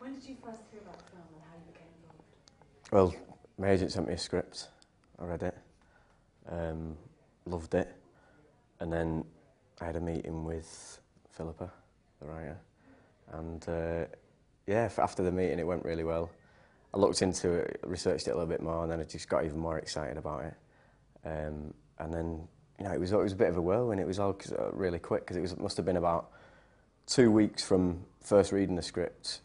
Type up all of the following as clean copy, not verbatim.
When did you first hear about the film and how you became involved? Well, my agent sent me a script. I read it, loved it, and then I had a meeting with Philippa, the writer, and yeah, after the meeting it went really well. I looked into it, researched it a little bit more, and then I just got even more excited about it. And then, you know, it was a bit of a whirlwind. It was all really quick because it must have been about 2 weeks from first reading the script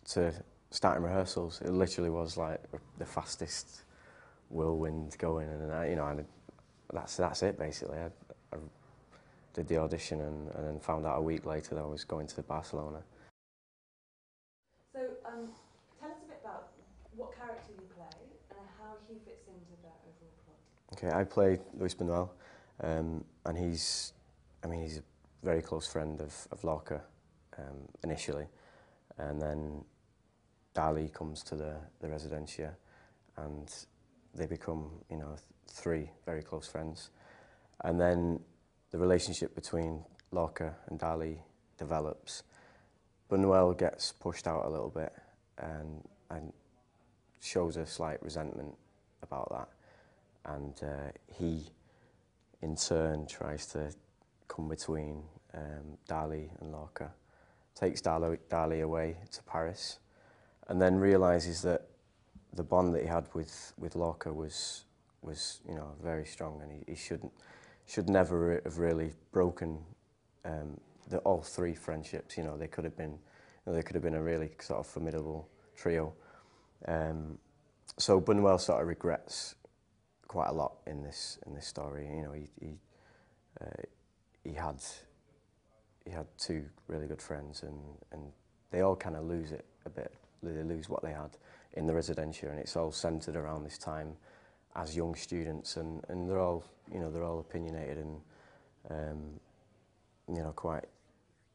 to starting rehearsals. It literally was like the fastest whirlwind going, and you know, that's it basically. I did the audition and then found out a week later that I was going to Barcelona. So, tell us a bit about what character you play and how he fits into the overall plot. Okay, I play Luis Buñuel, and he's a very close friend of Lorca initially, and then Dali comes to the Residencia, and they become, you know, 3 very close friends, and then the relationship between Lorca and Dali develops. Buñuel gets pushed out a little bit and shows a slight resentment about that, and he in turn tries to come between Dali and Lorca, takes Dali away to Paris, and then realises that the bond that he had with Lorca was you know, very strong, and he should never have really broken all 3 friendships. You know, they could have been a really sort of formidable trio. So Buñuel sort of regrets quite a lot in this story. You know, he had 2 really good friends, and they all kind of lose it a bit. They lose what they had in the Residencia, and it's all centred around this time as young students, and they're all, you know, they're all opinionated and you know, quite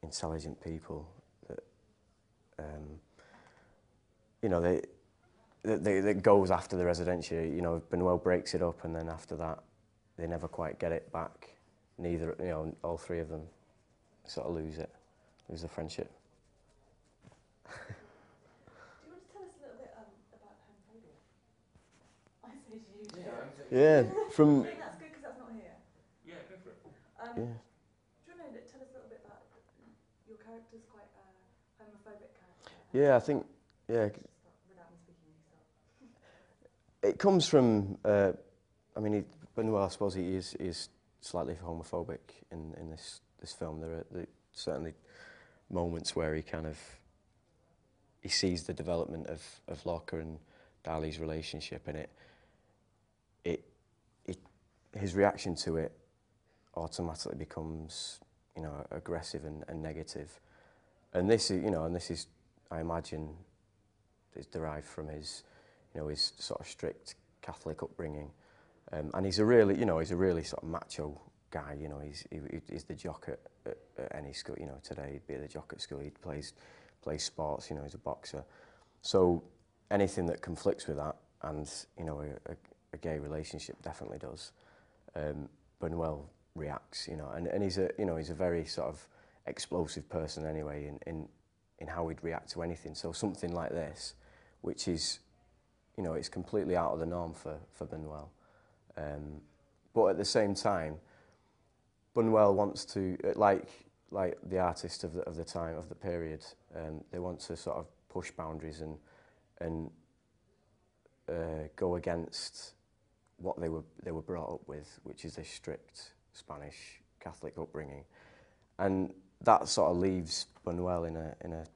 intelligent people that you know, they goes after the Residencia. You know, Buñuel breaks it up, and then after that they never quite get it back. Neither, you know, all 3 of them sort of lose the friendship. Do you want to tell us a little bit about homophobia? I say to you. Yeah, from. I think that's good because that's not here. Yeah, go for it. Yeah. Do you want to tell us a little bit about your character's quite a homophobic character? Yeah, I think, yeah. Without me speaking, you start. It comes from, I mean, Buñuel, I suppose he is slightly homophobic in this film. There are certainly moments where he sees the development of Lorca and Dali's relationship, and his reaction to it automatically becomes, you know, aggressive and negative. And this is, you know, I imagine, is derived from his, you know, his sort of strict Catholic upbringing. And he's a really sort of macho guy. You know, he's the jock at any school. You know, today he'd be the jock at school. He plays sports. You know, he's a boxer. So anything that conflicts with that, and you know, a gay relationship definitely does. Buñuel reacts. You know, and he's a very sort of explosive person anyway in how he'd react to anything. So something like this, which is, you know, it's completely out of the norm for Buñuel. But at the same time, Buñuel wants to, like the artist of the time, of the period, they want to sort of push boundaries and go against what they were brought up with, which is a strict Spanish Catholic upbringing, and that sort of leaves Buñuel in a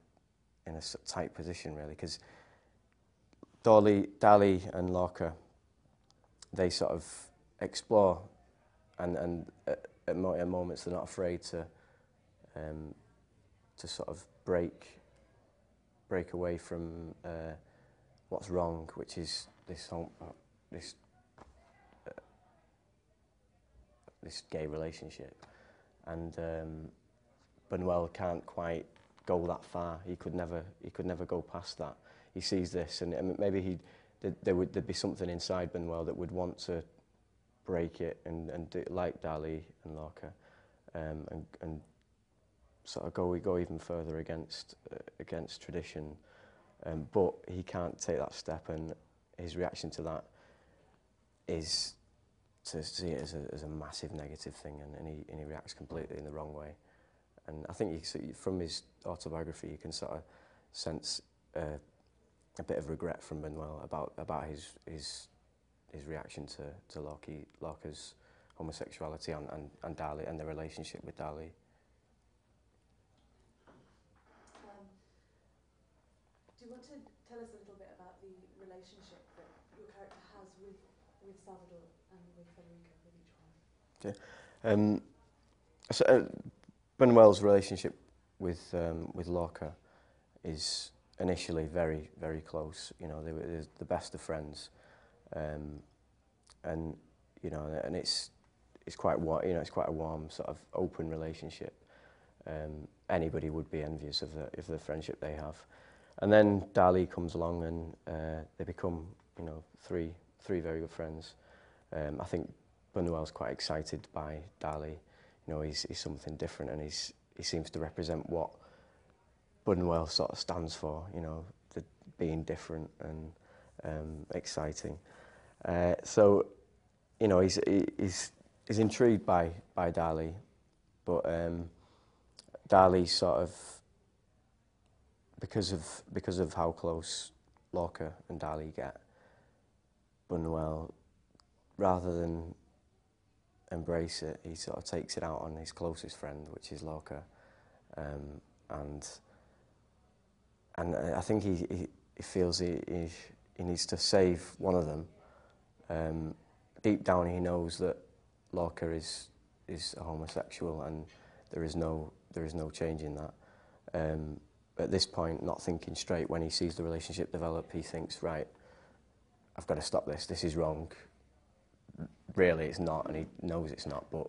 tight position really, because Dali and Lorca, they sort of explore, and at moments they're not afraid to sort of break away from what's wrong, which is this gay relationship. And Buñuel can't quite go that far. He could never go past that. He sees this, and maybe there'd be something inside Buñuel that would want to break it and do, like Dali and Lorca, and sort of go even further against tradition, but he can't take that step, and his reaction to that is to see it as a massive negative thing, and he reacts completely in the wrong way. And I think from his autobiography you can sort of sense a bit of regret from Manuel about his reaction to Lorca's homosexuality and Dali and the relationship with Dali. Do you want to tell us a little bit about the relationship that your character has with Salvador and with Federico, with each one? Okay. So, Manuel's relationship with Lorca is initially very, very close. You know, they're the best of friends, and you know, and it's quite it's quite a warm sort of open relationship. Anybody would be envious of the friendship they have. And then Dali comes along, and they become, you know, three very good friends. I think Manuel's quite excited by Dali. You know, he's something different, and he seems to represent what Manuel sort of stands for. You know, the being different and exciting. So, you know, he's intrigued by Dali, but Dali sort of, because of how close Lorca and Dali get, Manuel, rather than embrace it, he sort of takes it out on his closest friend, which is Lorca, and I think he feels he needs to save one of them. Deep down, he knows that Lorca is a homosexual, and there is no changing that. At this point, not thinking straight, when he sees the relationship develop, he thinks, right, I've got to stop this. This is wrong. Really, it's not, and he knows it's not. But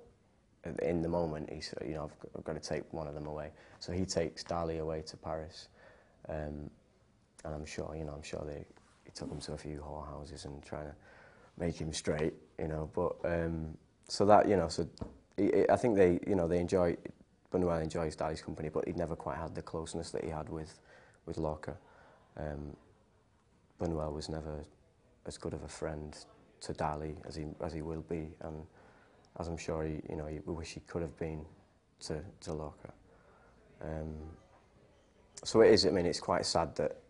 in the moment, he's, you know, I've got to take one of them away. So he takes Dali away to Paris, and I'm sure, you know, he took him to a few whorehouses and trying to make him straight, you know. But so that, you know, I think they enjoy. Manuel enjoys Dali's company, but he'd never quite had the closeness that he had with Lorca. Manuel was never as good of a friend to Dali as he will be, and as I'm sure he wish he could have been to Lorca. So it is. I mean, it's quite sad that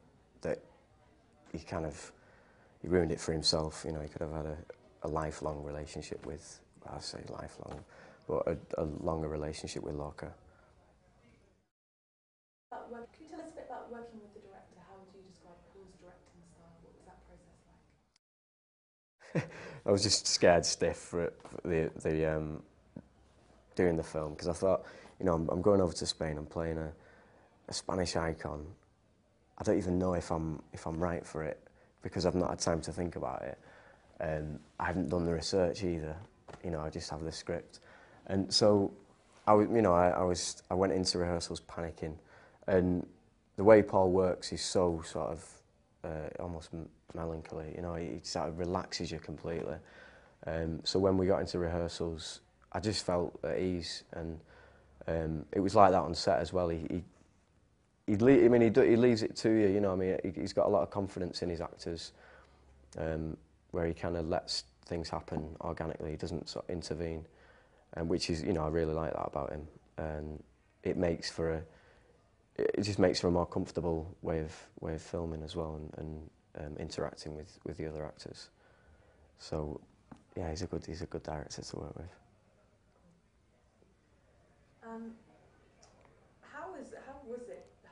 he ruined it for himself. You know, he could have had a lifelong relationship with. I say lifelong, but a longer relationship with Lorca. Can you tell us a bit about working with the director? How would you describe Paul's directing style? What was that process like? I was just scared stiff for the doing the film, because I thought, you know, I'm going over to Spain. I'm playing a Spanish icon. I don't even know if I'm right for it, because I've not had time to think about it. I haven't done the research either. You know, I just have the script, and so I went into rehearsals panicking, and the way Paul works is so sort of almost melancholy. You know, he sort of relaxes you completely. So when we got into rehearsals, I just felt at ease, and it was like that on set as well. He leaves it to you. You know, I mean, he's got a lot of confidence in his actors, where he kind of lets things happen organically. He doesn't sort of intervene, which is, you know, I really like that about him. And it just makes for a more comfortable way of filming as well, and interacting with the other actors. So yeah, he's a good director to work with. How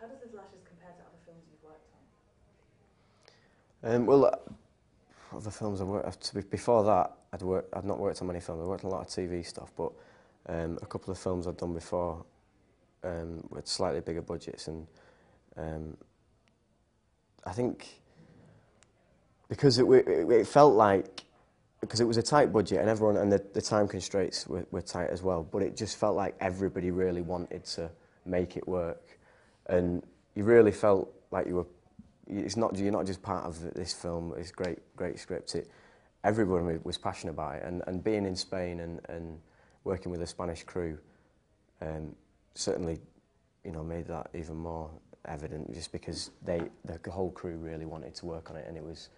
does His Lashes compare to other films you've worked on? Well, other films I've worked. Before that, I'd not worked on many films. I worked on a lot of TV stuff, but a couple of films I'd done before with slightly bigger budgets, and I think because it felt like, because it was a tight budget, and everyone, and the time constraints were tight as well, but it just felt like everybody really wanted to make it work, and you really felt like you're not just part of this film, this great script. Everyone was passionate about it, and being in Spain and working with a Spanish crew certainly, you know, made that even more evident, just because the whole crew really wanted to work on it, and it was,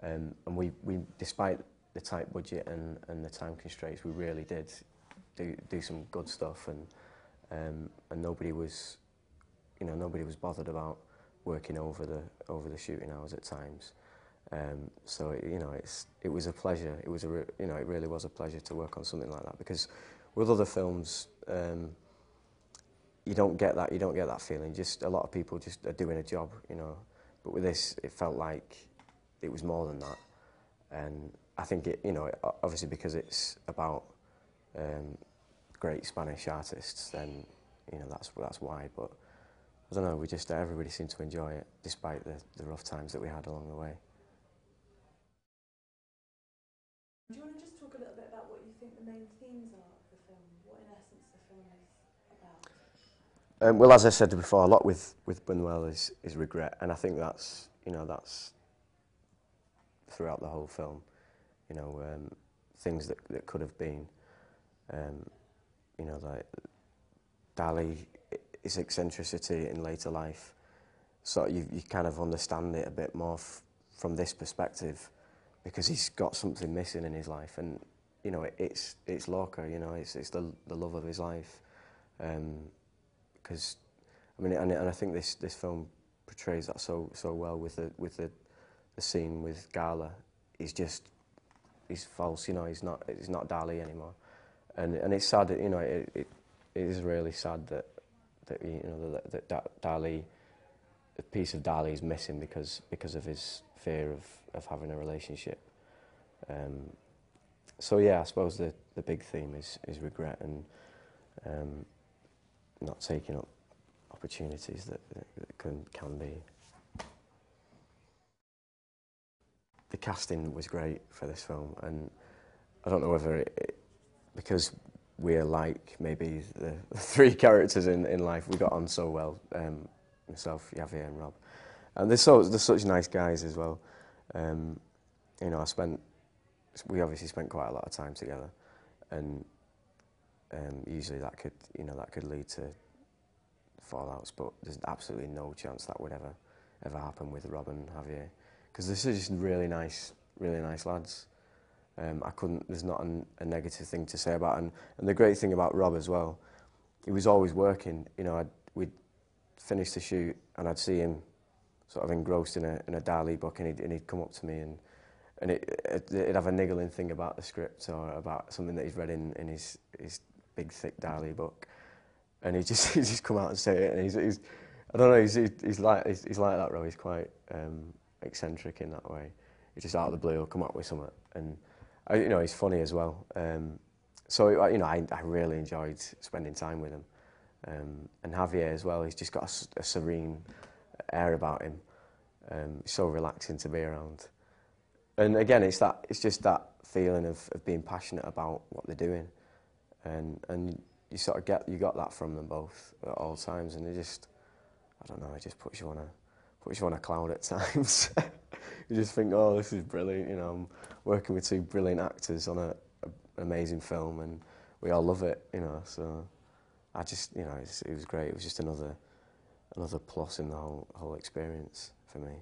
and we despite the tight budget and the time constraints, we really did do some good stuff, and nobody was, nobody was bothered about working over the shooting hours at times. So it was a pleasure. It was it really was a pleasure to work on something like that, because with other films, you don't get that feeling. Just a lot of people just are doing a job, But with this, it felt like it was more than that, and I think it, obviously because it's about great Spanish artists, then that's why. But I don't know. Everybody seemed to enjoy it, despite the rough times that we had along the way. Do you want to just talk a little bit about what you think the main themes are of the film? What, in essence, the film is about? Well, as I said before, a lot with Buñuel is regret, and I think that's throughout the whole film. Things that could have been. Like Dali, his eccentricity in later life. So you kind of understand it a bit more from this perspective, because he's got something missing in his life, and it's Lorca, it's the love of his life, because and I think this film portrays that so well with the scene with Gala. He's false, he's not Dali anymore, and it's sad that it is really sad that Dali, a piece of Dali is missing because of his fear of having a relationship. So yeah, I suppose the big theme is regret and not taking up opportunities that can be. The casting was great for this film, and I don't know whether because we're like maybe the three characters in life, we got on so well, myself, Javier and Rob, and they're such nice guys as well. We obviously spent quite a lot of time together, and usually that could lead to fallouts, but there's absolutely no chance that would ever happen with Rob and Javier, because they're just really nice lads. There's not a negative thing to say about him. And the great thing about Rob as well, he was always working. We'd finish the shoot and I'd see him sort of engrossed in a Dali book, and he'd come up to me and it'd have a niggling thing about the script or about something that he's read in his big thick Dali book, and he'd just come out and say it. And he's I don't know, he's like that, Rob. He's quite eccentric in that way. He just out of the blue will come up with something, and he's funny as well. So I really enjoyed spending time with him, and Javier as well. He's just got a serene air about him. So relaxing to be around. And again, it's just that feeling of being passionate about what they're doing, and you got that from them both at all times, and it just puts you on a cloud at times. You just think, oh, this is brilliant. I'm working with two brilliant actors on an amazing film, and we all love it. So I just, it was great. It was just another plus in the whole experience for me.